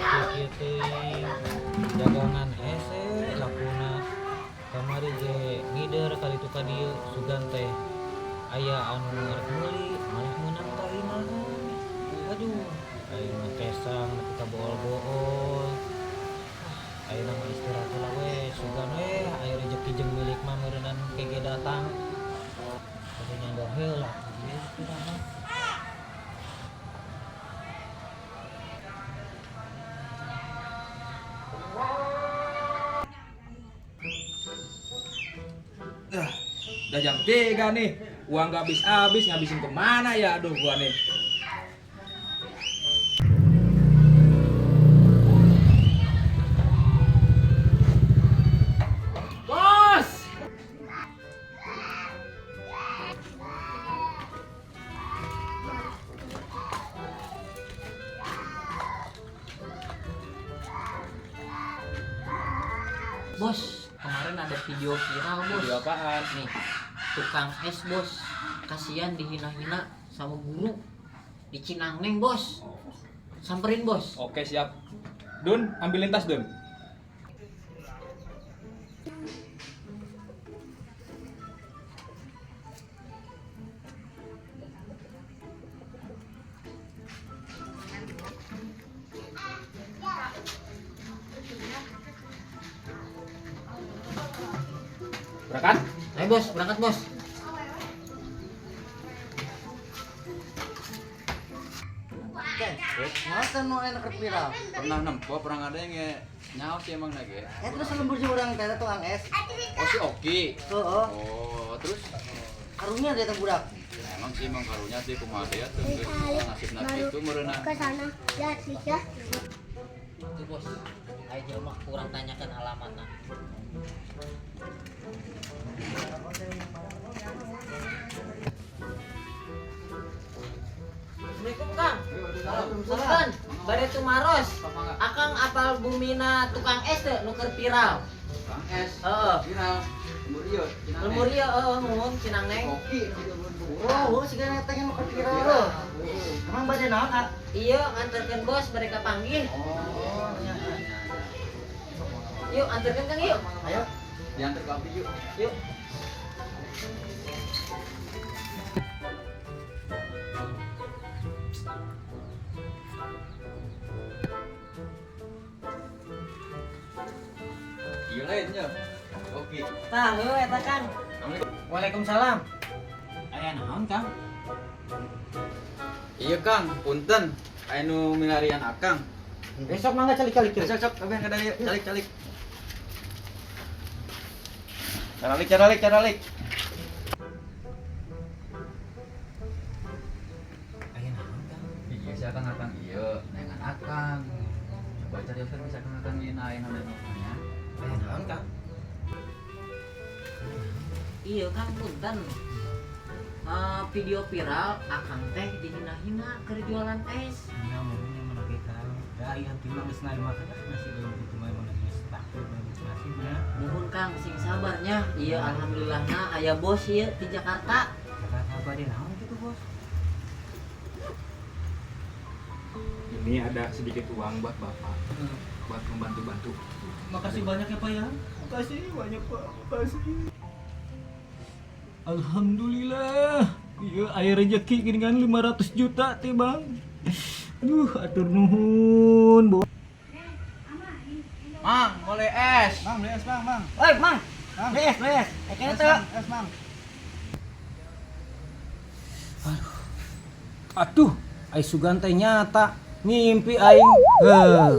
kieu teh dagangan hese lakuna kamari ge ngider kali tu ka dieu sugan teh aya anu ngarep meuli malah meunang tarinan. Aduh, ayeuna kesang nepi ka bool-bool. Ayeuna mah istirahat heula we, sugan we aya rezeki jeung milik mah meureunana kege datang. Kudu nyandor heula ieu istirahat. Udah jam 3 nih, uang gak habis-habis, ngabisin kemana ya? Aduh gua nih. Bos! Bos, kemarin ada video viral bos. Video apaan? Nih, tukang es bos, kasihan dihina-hina sama guru di Cinangneng bos. Samperin bos. Oke siap. Dun, ambilin tas Dun. Berangkat? Ayo bos, berangkat bos. Masa no enak viral. Pernah nempo pernah ada yang nyawa sih emang lagi. Terus lembur sih orang teh tukang es. Oh si Oki. Oh, Oh terus karunya dia teh budak. emang sih emang karunya sih kumaha ya tuh nasib nasib itu merenang. Ke sana lihat sih ya. Itu bos. Ayo jelema kurang tanyakan alamatnya. Assalamualaikum Kang. Punten, bade tumaros. Akang apal bumina tukang es teh nu keur viral. Kang es. Heeh. Viral. Lembur Lembur ieu mun Cinangneng. Oki. Oh, sigana teh yang mau viral. Emang bade naon, Kak? Iya, antarkan bos mereka panggil. Oh, iya. Yuk, antarkan Kang yuk. Ayo. Diantar ke api yuk. Yuk. Iya lainnya. Oki. Tah, heuh eta Kang. Waalaikumsalam. Aya naon, Kang? Iya Kang, punten. Anu milarian akang. Besok mangga calik-calik. Sok kabeh kada yuk calik-calik. Caralik. Aya naon, Kang? Iya si akang iya, nengan akang. Coba cari ofer bisa akang ieu aing ada namanya. Aya naon, Kang? Iya Kang, punten. Video viral akang teh dihina-hina keur jualan es. Ya meureun yang menage Kang. Da ieu henteu mah geus narima kana nasi deui kitu mah menage takdir nasibna. Nuhun Kang, sing sabarnya. Iya, alhamdulillahna aya bos ieu di Jakarta. Jakarta bade naon kitu, Bos? Ini ada sedikit uang buat Bapak. Buat membantu-bantu. Makasih banyak ya Pak ya. Makasih banyak Pak. Makasih. Alhamdulillah. Iya aya rezeki gini kan 500 juta teh Bang. Aduh atur nuhun, Bos. Mang, boleh es. Mang, beli es, Mang. Oi, Mang. Bees. Ekene teh. Es, Mang. Atuh, ai sugan teh nyata. Ngimpi aing. Heuh.